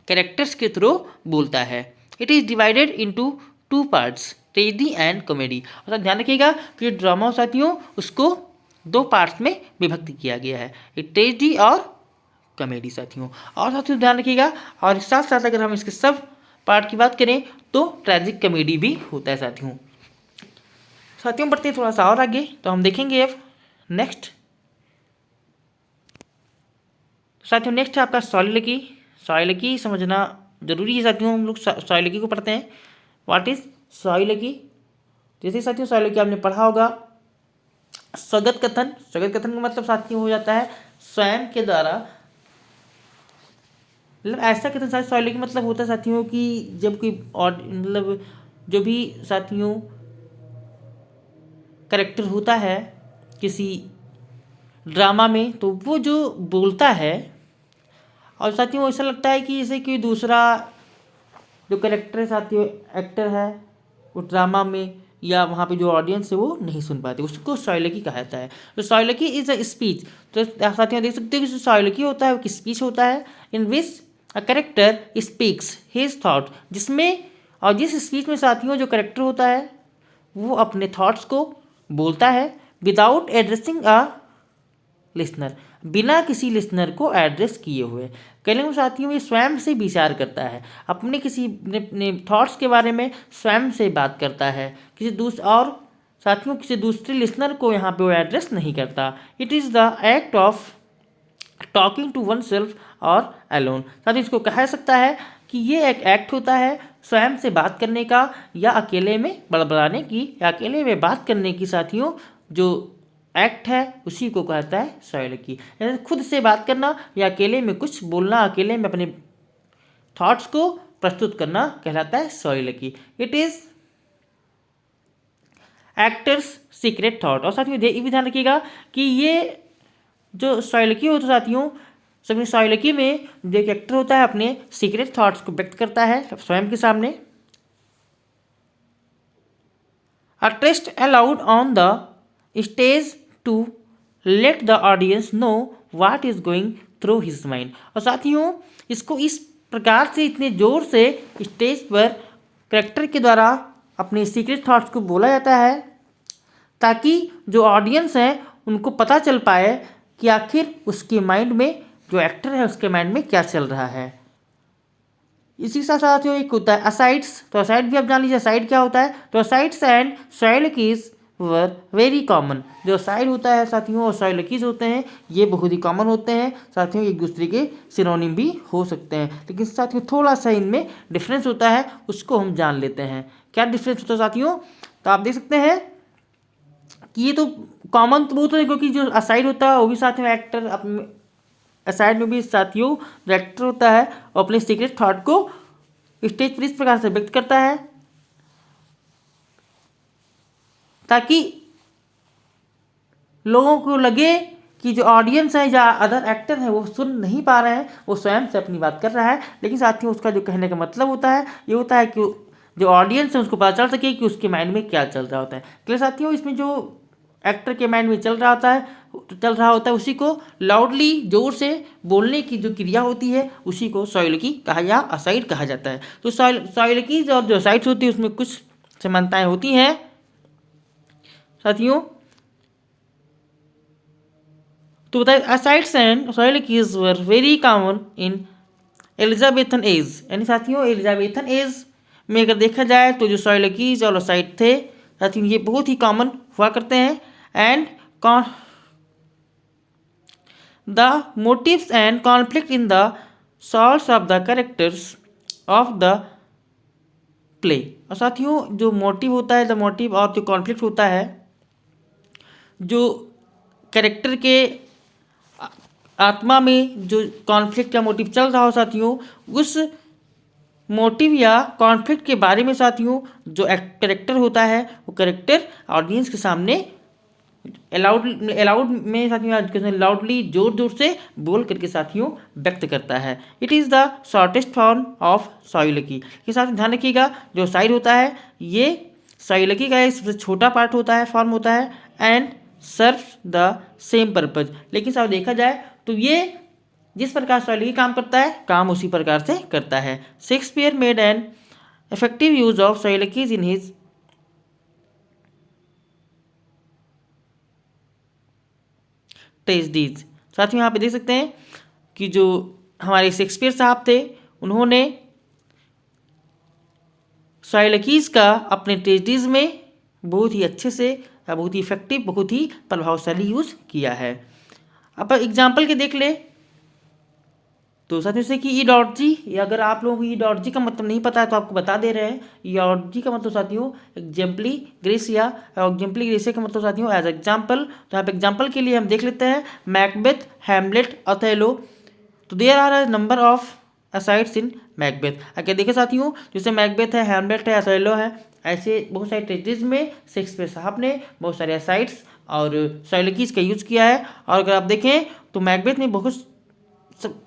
कैरेक्टर्स के थ्रू बोलता है। It is divided into 2 parts, tragedy and comedy. और ध्यान रखिएगा कि जो ड्रामा हो साथियों उसको 2 पार्ट्स में विभक्त किया गया है, एक ट्रेजेडी और कॉमेडी साथियों। और साथियों ध्यान रखिएगा, और साथ साथ अगर हम इसके सब पार्ट की बात करें तो ट्रेजिक कॉमेडी भी होता है साथियों। साथियों बढ़ते हैं थोड़ा सा और आगे, तो हम देखेंगे अब नेक्स्ट। साथियों नेक्स्ट है आपका सॉलिलोक्वी। सॉलिलोक्वी समझना जरूरी है साथियों, हम लोग सॉलिलोक्वी को पढ़ते हैं। What is soliloquy? जैसे साथियों सॉलिलोक्वी आपने पढ़ा होगा, स्वगत कथन। स्वगत कथन का मतलब साथियों हो जाता है स्वयं के द्वारा, मतलब ऐसा कथन साथियों सॉलिलोक्वी मतलब होता है साथियों कि जब कोई और मतलब जो भी साथियों कैरेक्टर होता है किसी ड्रामा में, तो वो जो बोलता है और साथियों ऐसा लगता है कि जैसे कोई दूसरा जो कैरेक्टर है साथियों, एक्टर है वो ड्रामा में या वहाँ पे जो ऑडियंस है वो नहीं सुन पाते, उसको सॉलिलोक्वी कहा जाता है। तो सॉलिलोक्वी इज अ स्पीच। तो साथियों देख सकते हो कि जो सॉलिलोक्वी होता है वो स्पीच होता है in which a character speaks his thought, जिसमें और जिस स्पीच में साथियों जो कैरेक्टर होता है वो अपने थॉट्स को बोलता है विदाउट एड्रेसिंग अ लिसनर, बिना किसी लिसनर को एड्रेस किए हुए। कहने में साथियों ये स्वयं से विचार करता है, अपने किसी अपने थॉट्स के बारे में स्वयं से बात करता है, और साथियों किसी दूसरे लिसनर को यहाँ पे वो एड्रेस नहीं करता। It is the act of talking to oneself और अलोन। साथियों इसको कहा जा सकता है कि ये एक एक्ट होता है स्वयं से बात करने का या अकेले में बड़बड़ाने की या अकेले में बात करने की साथियों जो एक्ट है उसी को कहता है सॉलिलोक्वी। यानी खुद से बात करना या अकेले में कुछ बोलना, अकेले में अपने थॉट्स को प्रस्तुत करना कहलाता है soliloquy. It is actor's secret thought. और साथियों ये भी ध्यान रखिएगा कि ये जो सॉलिलोक्वी होता है साथियों, सभी सॉलिलोक्वी में जो एक एक्टर होता है अपने सीक्रेट थॉट्स को व्यक्त करता है स्वयं के सामने। A test aloud on the stage to let the audience know what is going through his mind. और साथियों इसको इस प्रकार से इतने जोर से स्टेज पर करेक्टर के द्वारा अपने सीक्रेट थॉट्स को बोला जाता है ताकि जो ऑडियंस है उनको पता चल पाए कि आखिर उसके माइंड में, जो एक्टर है उसके माइंड में क्या चल रहा है। इसी के साथ साथियों एक होता है असाइड्स। तो असाइड भी आप जान लीजिए असाइड क्या होता है। तो asides and soliloquies were very common. जो असाइड होता है साथियों और सॉलिलोक्वीज होते हैं ये बहुत ही कॉमन होते हैं साथियों, एक दूसरे के सिनोनिम भी हो सकते हैं, लेकिन साथियों थोड़ा सा इनमें डिफरेंस होता है, उसको हम जान लेते हैं। क्या डिफरेंस होता है साथियों? तो आप देख सकते हैं कि ये तो कॉमन तो बहुत है, क्योंकि जो असाइड होता है वो भी साथियों एक्टर अपने असाइड में भी साथियों जो एक्टर होता है वो अपने सीक्रेट थॉट को स्टेज पर इस प्रकार से व्यक्त करता है ताकि लोगों को लगे कि जो ऑडियंस है या अदर एक्टर है वो सुन नहीं पा रहे हैं, वो स्वयं से अपनी बात कर रहा है, लेकिन साथियों उसका जो कहने का मतलब होता है ये होता है कि जो ऑडियंस है उसको पता चल सके कि उसके माइंड में क्या चल रहा होता है। क्लियर साथियों? इसमें जो एक्टर के माइंड में चल रहा होता है उसी को लाउडली जोर से बोलने की जो क्रिया होती है उसी को सॉलिलोक्वी कहा या असाइड कहा जाता है। तो सॉलिलोक्वीज और जो असाइड्स होती है उसमें कुछ समानताएं होती हैं साथियों। तो बताइए asides and soliloquies were very common in Elizabethan age. यानी साथियों एलिजाबेथन एज में अगर देखा जाए तो जो सॉलिलोक्वीज और असाइड थे साथियों ये बहुत ही कॉमन हुआ करते हैं। And the motives and conflict in the souls of the characters of the play. और साथियों जो मोटिव होता है, द मोटिव और जो कॉन्फ्लिक्ट होता है, जो कैरेक्टर के आत्मा में जो कॉन्फ्लिक्ट या मोटिव चल रहा हो साथियों, उस मोटिव या कॉन्फ्लिक्ट के बारे में साथियों जो करेक्टर होता है वो करेक्टर ऑडियंस के सामने अलाउड में साथियों लाउडली जोर जोर से बोल करके साथियों व्यक्त करता है। It is the shortest form of soliloquy. ये साथ ध्यान रखिएगा, जो साइड होता है ये साइलकी का एक सबसे छोटा पार्ट होता है, फॉर्म होता है, and serves the same purpose. लेकिन साथ देखा जाए तो ये जिस प्रकार साइलकी काम करता है काम उसी प्रकार से करता है। Shakespeare made an effective use of soliloquies in his tragedies. साथियों यहाँ पे देख सकते हैं कि जो हमारे शेक्सपियर साहब थे उन्होंने साइलकीज का अपने ट्रेजेडीज में बहुत ही अच्छे से या बहुत ही इफेक्टिव, बहुत ही प्रभावशाली यूज़ किया है। अब एग्जाम्पल के देख ले तो साथियों से कि ईडॉलजी, अगर आप लोगों को ईडॉलजी का मतलब नहीं पता है तो आपको बता दे रहे हैं। ईडॉलजी का मतलब साथियों एग्जाम्पली ग्रेसिया, और एग्जाम्पली ग्रेसिया का मतलब साथियों एज एग्जाम्पल। तो यहाँ पे एग्जाम्पल के लिए हम देख लेते हैं मैकबेथ, हैमलेट, अथेलो। तो there are a number of asides in Macbeth. अगर देखें साथियों जैसे मैकबेथ है, हैमलेट है, अथेलो है, ऐसे बहुत सारे ट्रेजेडीज में शेक्सपियर साहब ने बहुत सारे असाइड्स और साइलकीज का यूज किया है। और अगर आप देखें तो मैकबेथ में बहुत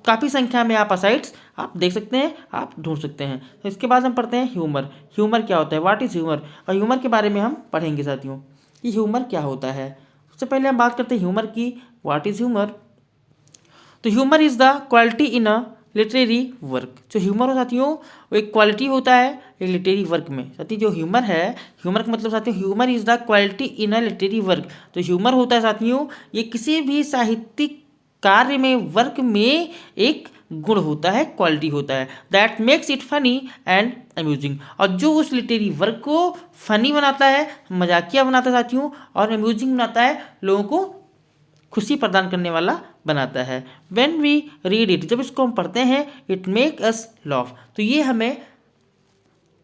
काफ़ी संख्या में आप असाइड्स आप देख सकते हैं, आप ढूंढ सकते हैं। तो इसके बाद हम पढ़ते हैं ह्यूमर। ह्यूमर क्या होता है, व्हाट इज़ ह्यूमर, और ह्यूमर के बारे में हम पढ़ेंगे साथियों कि ह्यूमर क्या होता है। सबसे पहले हम बात करते हैं ह्यूमर की, व्हाट इज़ ह्यूमर। तो humour is the quality in a literary work. जो ह्यूमर हो साथियों वो एक क्वालिटी होता है एक लिटरेरी वर्क में। साथियों जो ह्यूमर है, ह्यूमर का मतलब साथियों humour is the quality in a literary work. तो ह्यूमर होता है साथियों ये किसी भी साहित्यिक कार्य में, वर्क में एक गुण होता है, क्वालिटी होता है, that makes it funny and amusing. और जो उस लिटरेरी वर्क को फनी बनाता है, मजाकिया बनाता है साथियों, और अम्यूजिंग बनाता है, लोगों को खुशी प्रदान करने वाला बनाता है। व्हेन वी रीड इट, जब इसको हम पढ़ते हैं, इट मेक अस लाफ। तो ये हमें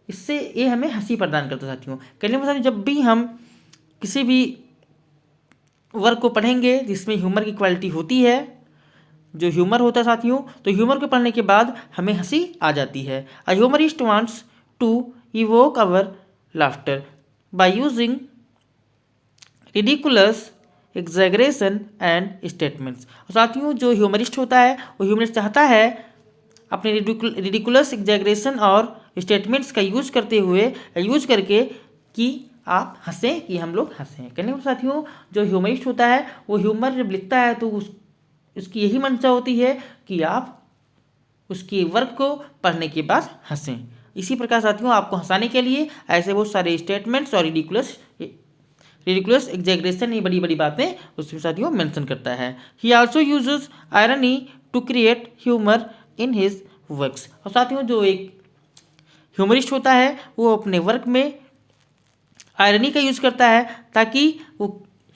हंसी प्रदान करता है साथियों। कहने में साथियों जब भी हम किसी भी वर्क को पढ़ेंगे जिसमें ह्यूमर की क्वालिटी होती है, जो ह्यूमर होता है साथियों, तो ह्यूमर को पढ़ने के बाद हमें हंसी आ जाती है। A humorist wants to evoke our laughter by using ridiculous exaggeration and statements. साथियों जो ह्यूमरिस्ट होता है वो ह्यूमरिस्ट चाहता है अपने रिडिकुलस एग्जैगरेशन और स्टेटमेंट्स का यूज करके कि आप हंसें, कि हम लोग हंसें। कहने को साथियों जो ह्यूमरिस्ट होता है वो ह्यूमर जब लिखता है तो उसकी यही मंशा होती है कि आप उसकी वर्क को पढ़ने के बाद हंसें। इसी प्रकार साथियों आपको हंसाने के लिए ऐसे बहुत सारे स्टेटमेंट्स और रिडिकुलस एग्जैगरेशन, ये बड़ी बड़ी बातें उसमें साथियों मेंशन करता है। He also uses irony to create humour in his works. और साथियों जो एक ह्यूमरिस्ट होता है वो अपने वर्क में आयरनी का यूज करता है ताकि वो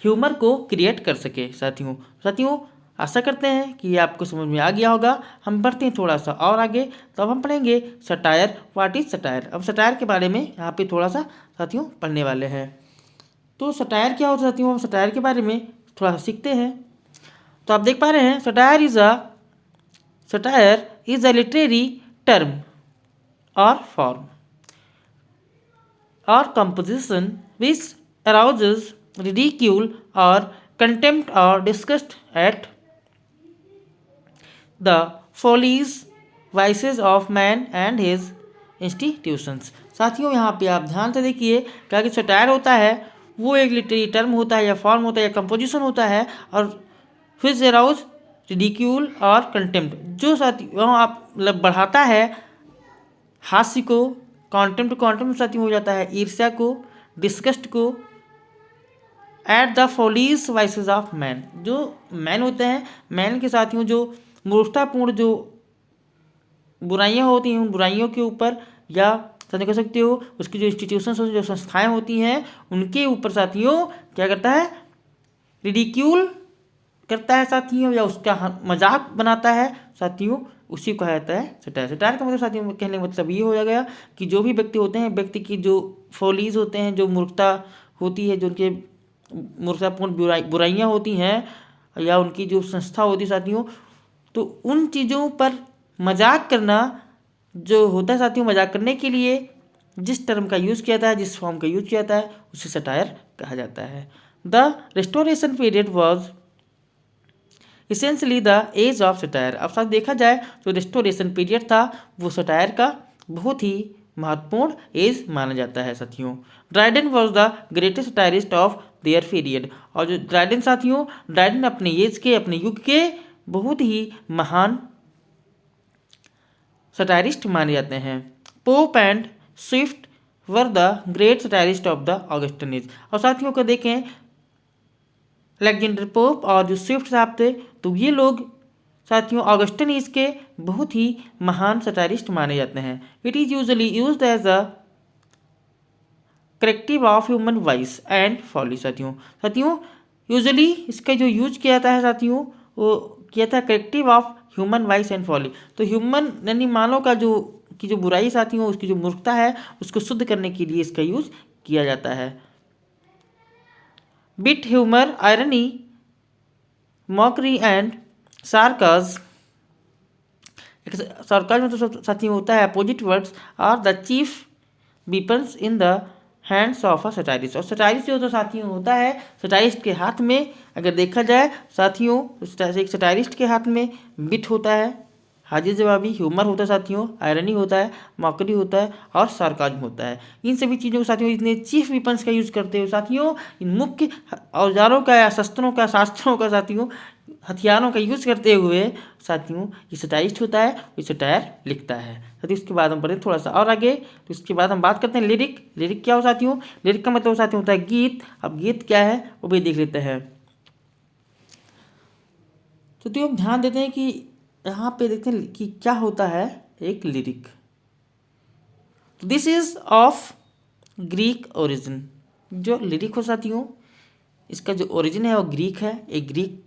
ह्यूमर को क्रिएट कर सके। साथियों आशा करते हैं कि ये आपको समझ में आ गया होगा। हम बढ़ते हैं थोड़ा सा और आगे, तो अब हम पढ़ेंगे सटायर, व्हाट इज सटायर। अब सटायर के बारे में यहाँ पे थोड़ा सा साथियों पढ़ने वाले हैं। तो सटायर क्या होता है साथियों, हम सटायर के बारे में थोड़ा सा सीखते हैं। तो आप देख पा रहे हैं satire is a literary term और form or composition which arouses ridicule or contempt or disgust at the follies, vices of man and his institutions। साथियों यहाँ पे आप ध्यान से देखिए क्या कि सटायर होता है वो एक लिटरेरी टर्म होता है या फॉर्म होता है या कंपोजिशन होता है, और which arouse ridicule और contempt, जो साथियों आप मतलब बढ़ाता है हास्य को, कॉन्टेम्प्ट साथियों हो जाता है ईर्ष्या को, डिस्गस्ट को, at the follies vices of man, जो मैन होते हैं मैन के साथियों जो मूर्खतापूर्ण जो बुराइयां होती हैं उन बुराइयों के ऊपर, या साथियों कह सकते हो उसकी जो इंस्टीट्यूशंस होती हैं, जो संस्थाएं होती हैं उनके ऊपर साथियों क्या करता है, रिडिक्यूल करता है साथियों, या उसका मजाक बनाता है साथियों, उसी को कहा जाता है सटायर। सटायर का मतलब साथियों कहने का मतलब ये हो गया कि जो भी व्यक्ति होते हैं, व्यक्ति की जो फॉलीज होते हैं, जो मूर्खता होती है, जो उनके मूर्खतापूर्ण बुराइयाँ होती हैं, या उनकी जो संस्था होती है साथियों, तो उन चीज़ों पर मजाक करना जो होता है साथियों मजाक करने के लिए जिस टर्म का यूज़ किया जाता है, जिस फॉर्म का यूज किया जाता है, उसे सटायर कहा जाता है। The restoration period was essentially the age of satire. अब साथ देखा जाए जो रेस्टोरेशन पीरियड था वो सटायर का बहुत ही महत्वपूर्ण एज माना जाता है साथियों। Dryden was the greatest satirist of their period. और जो ड्राइडन साथियों, ड्राइडन अपने एज के, अपने युग के बहुत ही महान सटायरिस्ट माने जाते हैं। Pope and Swift were the great satirist of the Augustan age. और साथियों को देखें अलेक्जेंडर पोप और जो स्विफ्ट साहब थे, तो ये लोग साथियों ऑगस्टन एज के बहुत ही महान सटायरिस्ट माने जाते हैं। It is usually used as a corrective of human vice and folly. साथियों यूजुअली इसका जो यूज किया जाता है साथियों वो किया था corrective of human vice and folly. तो ह्यूमन यानी मानव का जो बुराई साथियों, उसकी जो मूर्खता है उसको शुद्ध करने के लिए इसका यूज किया जाता है। Wit humour, irony, mockery and sarcasm. Sarcasm में तो साथियों होता है opposite words are the chief weapons in the hands of a satirist. और सटायरिस्ट जो तो साथियों होता है सटायरिस्ट के हाथ में, अगर देखा जाए साथियों एक सटायरिस्ट के हाथ में बिट होता है, हाजिर जवाबी, ह्यूमर होता है साथियों, आयरनी होता है, मॉकरी होता है और सार्काज्म होता है। इन सभी चीज़ों को साथियों इतने चीफ वेपन्स का यूज़ करते हुए साथियों इन मुख्य औजारों का या शस्त्रों का, शास्त्रों का साथियों, हथियारों का यूज़ करते हुए साथियों ये सटायरिस्ट होता है, ये सटायर लिखता है। साथियों इसके बाद हम पढ़ें थोड़ा सा और आगे, तो इसके बाद हम बात करते हैं लिरिक। लिरिक क्या हो साथियों? लिरिक का मतलब साथियों होता है गीत। अब गीत क्या है वो भी देख लेते हैं। तो हम ध्यान देते हैं कि यहाँ पे देखते हैं कि क्या होता है एक lyric. This is of Greek origin. जो लिरिक हो साथियों इसका जो ओरिजिन है वो ग्रीक है, एक ग्रीक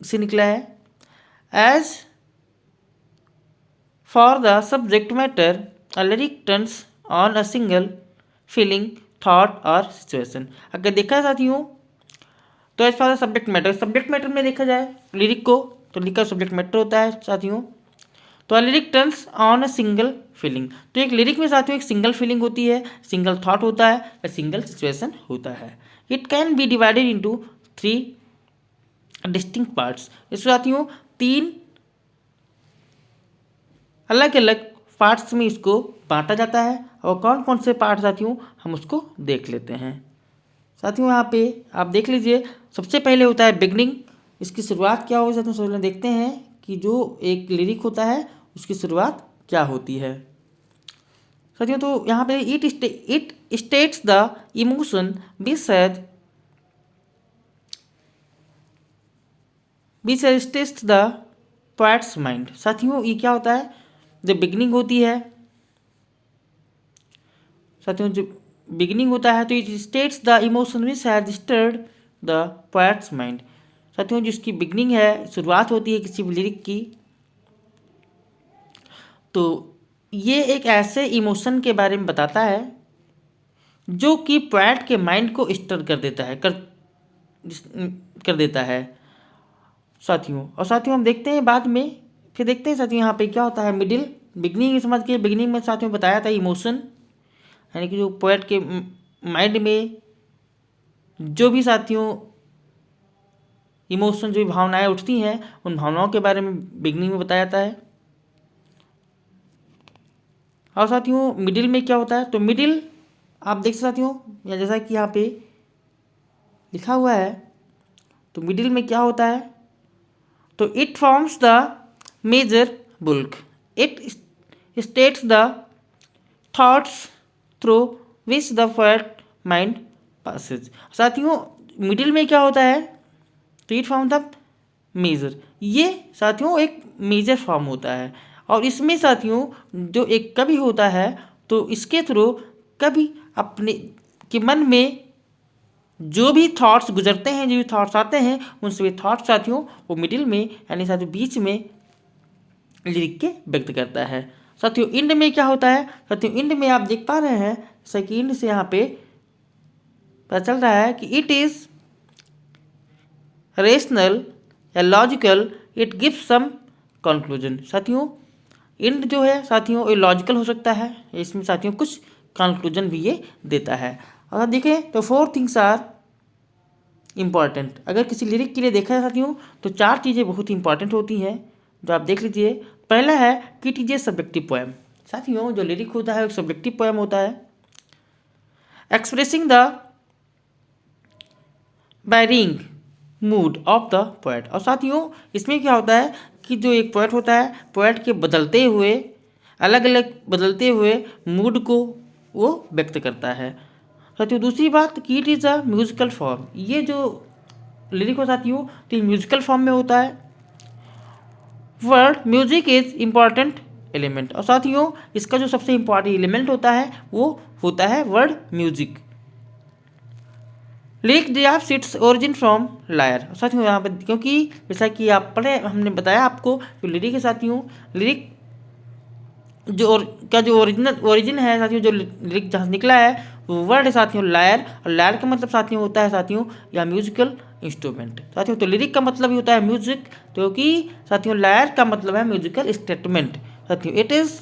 से निकला है। As for the subject matter a lyric turns on a single feeling, thought और सिचुएशन। अगर देखा है साथियों तो as for the subject matter, subject matter में देखा जाए लिरिक को तो लिरिक सब्जेक्ट मैटर होता है साथियों। तो lyric turns on a single feeling, तो एक लिरिक में साथियों एक सिंगल फीलिंग होती है, सिंगल थॉट होता है या सिंगल सिचुएशन होता है। It can be divided into 3 distinct parts. इस साथियों 3 अलग अलग पार्ट्स में इसको बांटा जाता है। और कौन कौन से पार्ट साथियों हम उसको देख लेते हैं। साथियों यहाँ पे आप देख लीजिए, सबसे पहले होता है बिगनिंग। इसकी शुरुआत क्या होगी साथियों, सबसे देखते हैं कि जो एक लिरिक होता है उसकी शुरुआत क्या होती है साथियों। तो यहाँ पे it states the emotion beach states the poet's mind. साथियों ये क्या होता है, जब बिगनिंग होती है साथियों, जो बिगिनिंग होता है तो it states the emotion which has stirred the poet's mind. साथियों जिसकी बिगनिंग है, शुरुआत होती है किसी भी लिरिक की, तो ये एक ऐसे इमोशन के बारे में बताता है जो कि पोएट के माइंड को स्टर कर देता है, कर देता है साथियों। और साथियों हम देखते हैं बाद में, फिर देखते हैं साथियों यहाँ पे क्या होता है मिडिल। बिगनिंग समझ के, बिगनिंग में साथियों बताया था इमोशन, यानी कि जो पोएट के माइंड में जो भी साथियों इमोशन, जो भी भावनाएं उठती हैं उन भावनाओं के बारे में बिगनिंग में बताया जाता है। और साथियों मिडिल में क्या होता है, तो मिडिल आप देख सकते साथियों, या जैसा कि यहाँ पे लिखा हुआ है, तो मिडिल में क्या होता है, तो it forms the major bulk, it states the thoughts through which the poet mind passes. साथियों मिडिल में क्या होता है, तो इट फॉर्म द मेजर, ये साथियों एक मेजर फॉर्म होता है। और इसमें साथियों जो एक कवि होता है तो इसके थ्रू कवि अपने के मन में जो भी थॉट्स गुजरते हैं, जो भी थॉट्स आते हैं, उन सभी थॉट्स साथियों वो मिडिल में यानी साथियों बीच में लिरिक के व्यक्त करता है। साथियों इंड में क्या होता है, साथियों इंड में आप देख पा रहे हैं सेकंड से यहाँ पे पता चल रहा है कि इट इज रेशनल या logical, it gives some conclusion. साथियों एंड जो है साथियों ये लॉजिकल हो सकता है, इसमें साथियों कुछ कंक्लूजन भी ये देता है। अगर देखें तो 4 थिंग्स आर इम्पॉर्टेंट। अगर किसी लिरिक के लिए देखा जाए साथियों तो 4 चीज़ें बहुत ही इंपॉर्टेंट होती हैं, जो आप देख लीजिए। पहला है कि it is a subjective poem. साथियों जो लिरिक होता है एक सब्जेक्टिव पोएम होता है, expressing the wiring mood off the poet. और साथियों इसमें क्या होता है कि जो एक पोएट होता है, पोएट के बदलते हुए अलग अलग बदलते हुए मूड को वो व्यक्त करता है। साथियों दूसरी बात कि it is a musical form. ये जो लिरिक हो साथियों तो ये म्यूजिकल फॉर्म में होता है। Word music is important element. और साथियों इसका जो सबसे इम्पॉर्टेंट एलिमेंट होता है वो होता है word music. Lyric draft its origin from lyre. साथियों यहाँ पर क्योंकि जैसा कि आप पढ़े हमने बताया आपको जो लिरिक है साथियों, लिरिक जो ओरिजिन है साथियों, जो लिरिक जहाँ से निकला है वो वर्ड है साथियों लायर। और लायर का मतलब साथियों होता है साथियों या म्यूजिकल इंस्ट्रूमेंट। साथियों तो लिरिक का मतलब ही होता है म्यूजिक, क्योंकि साथियों लायर का मतलब है म्यूजिकल स्टेटमेंट। साथियों it is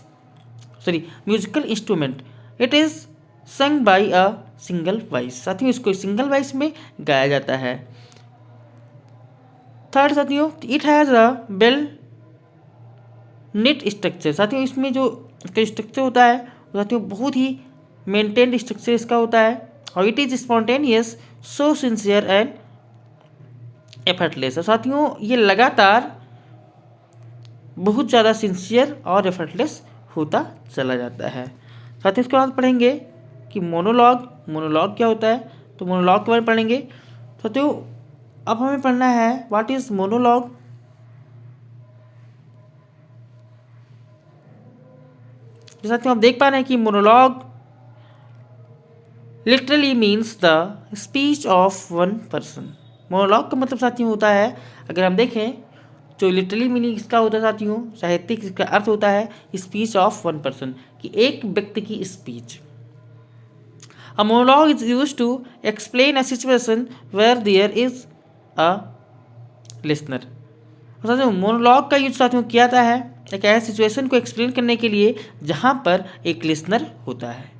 musical instrument. It is संग बाई अ सिंगल वॉइस। साथियों इसको सिंगल वॉइस में गाया जाता है। थर्ड साथियों it has a well knit structure. साथियों इसमें जो इसका स्ट्रक्चर होता है साथियों बहुत ही मेंटेन्ड स्ट्रक्चर इसका होता है। और it is spontaneous so sincere and effortless. साथियों ये लगातार बहुत ज़्यादा सिंसियर और एफर्टलेस होता चला जाता है। साथियों इसके बाद पढ़ेंगे कि मोनोलॉग क्या होता है, तो मोनोलॉग के बारे में पढ़ेंगे। साथियों अब हमें पढ़ना है व्हाट इज मोनोलॉग। साथियों आप देख पा रहे हैं कि monologue literally means the speech of one person. Monologue का मतलब साथियों होता है, अगर हम देखें जो लिटरली मीनिंग इसका होता है साथियों, साहित्यिक इसका अर्थ होता है स्पीच ऑफ वन पर्सन, कि एक व्यक्ति की speech. A monologue is used to explain a situation where there is a listener. साथियों मोनोलॉग का यूज साथियों किया जाता है एक ऐसे सिचुएशन को एक्सप्लेन करने के लिए जहाँ पर एक लिसनर होता है।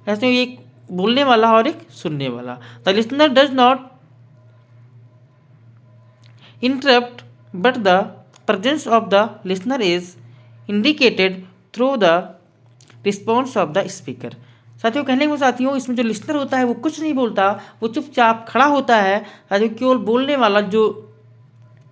ऐसे एक बोलने वाला और एक सुनने वाला। The listener does not interrupt but the presence of the listener is indicated through the response of the speaker. साथियों कहने को साथियों इसमें जो लिसनर होता है वो कुछ नहीं बोलता, वो चुपचाप खड़ा होता है। साथियों केवल बोलने वाला जो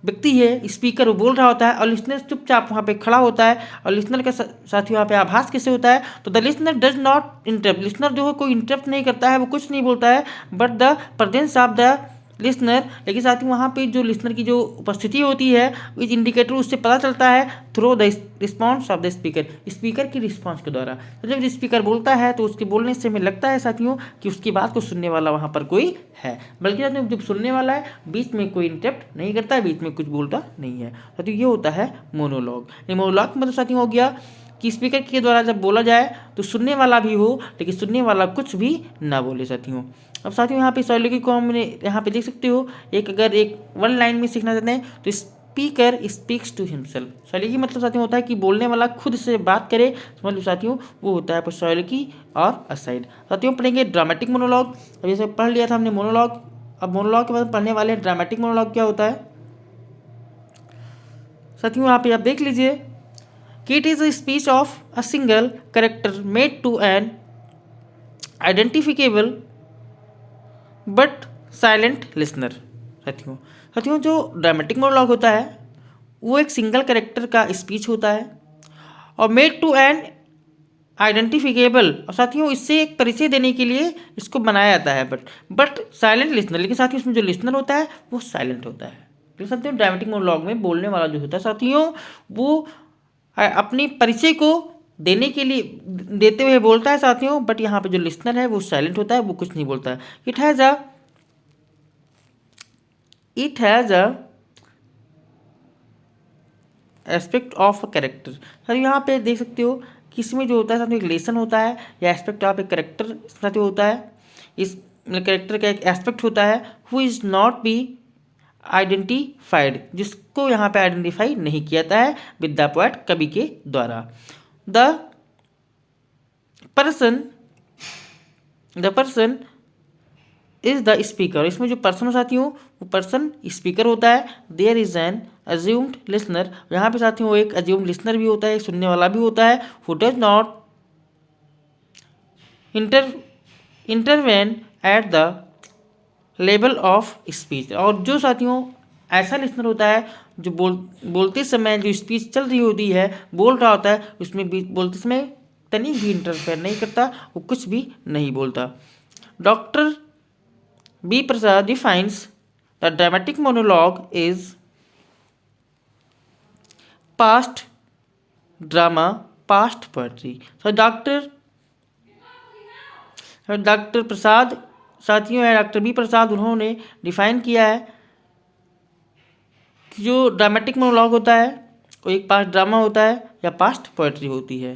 व्यक्ति है स्पीकर वो बोल रहा होता है और लिसनर चुपचाप वहाँ पे खड़ा होता है। और लिसनर का साथियों यहाँ पे आभास कैसे होता है, तो the listener does not interrupt. Listener जो है कोई इंटरप्ट नहीं करता है, वो कुछ नहीं बोलता है, but the presence of the listener, लेकिन साथियों वहाँ पे जो लिसनर की जो उपस्थिति होती है इस इंडिकेटर उससे पता चलता है through the response of the speaker, speaker की रिस्पॉन्स के द्वारा। तो जब स्पीकर बोलता है तो उसके बोलने से हमें लगता है साथियों कि उसकी बात को सुनने वाला वहाँ पर कोई है, बल्कि साथियों जब सुनने वाला है बीच में कोई इंटरप्ट नहीं करता है, बीच में कुछ बोलता नहीं है। साथियों ये होता है मोनोलॉग। मोनोलॉग मतलब साथियों हो गया कि स्पीकर के द्वारा जब बोला जाए तो सुनने वाला भी हो लेकिन सुनने वाला कुछ भी ना बोले साथियों। अब साथियों यहाँ पे सॉलिलोक्वी को हमने यहाँ पे देख सकते हो, एक अगर एक वन लाइन में सीखना चाहते हैं तो स्पीकर स्पीक्स टू हिमसेल्फ। सॉलिलोक्वी मतलब साथियों होता है कि बोलने वाला खुद से बात करे, समझ लो साथियों वो होता है सॉलिलोक्वी और असाइड। साथियों पढ़ेंगे ड्रामेटिक मोनोलॉग। अब जैसे पढ़ लिया था हमने मोनोलॉग, अब मोनोलॉग के बाद पढ़ने वाले ड्रामेटिक मोनोलॉग क्या होता है। साथियों यहाँ पे आप देख लीजिए कि it is a speech of a single character made to an identifiable but silent listener. साथियों जो ड्रामेटिक मोनोलॉग होता है वो एक सिंगल कैरेक्टर का स्पीच होता है और मेड टू एन आइडेंटिफिकेबल, और साथियों इससे एक परिचय देने के लिए इसको बनाया जाता है बट साइलेंट लिसनर, लेकिन साथियों इसमें जो लिसनर होता है वो साइलेंट होता है। लेकिन साथियों ड्रामेटिक मोनोलॉग में बोलने वाला जो होता है साथियों वो अपनी परिचय को देने के लिए देते हुए बोलता है साथियों, बट यहाँ पे जो लिसनर है वो साइलेंट होता है, वो कुछ नहीं बोलता है। It has a aspect of a character. Sir यहाँ पे देख सकते हो कि इसमें जो होता है साथियों एक लेसन होता है या एस्पेक्ट ऑफ ए कैरेक्टर साथियों होता है। इस कैरेक्टर का एक एस्पेक्ट होता है who is not be identified, जिसको यहाँ पे आइडेंटिफाई नहीं किया जाता है विद द पोएट, कवि के द्वारा। The person is the speaker, इसमें जो पर्सन साथियों वो पर्सन स्पीकर होता है। There is an assumed listener, यहाँ पे साथियों वो एक अज्यूम्ड लिसनर भी होता है, एक सुनने वाला भी होता है। Who does not intervene at the level of speech, और जो साथियों ऐसा लिसनर होता है जो बोलते समय जो स्पीच चल रही होती है, बोल रहा होता है, उसमें भी बोलते समय तनिक भी इंटरफेयर नहीं करता, वो कुछ भी नहीं बोलता। Doctor B Prasad defines the dramatic monologue is part drama, part poetry. तो डॉक्टर प्रसाद साथियों है, डॉक्टर बी प्रसाद, उन्होंने डिफाइन किया है कि जो ड्रामेटिक मोनोलॉग होता है वो एक पास्ट ड्रामा होता है या पास्ट पोएट्री होती है।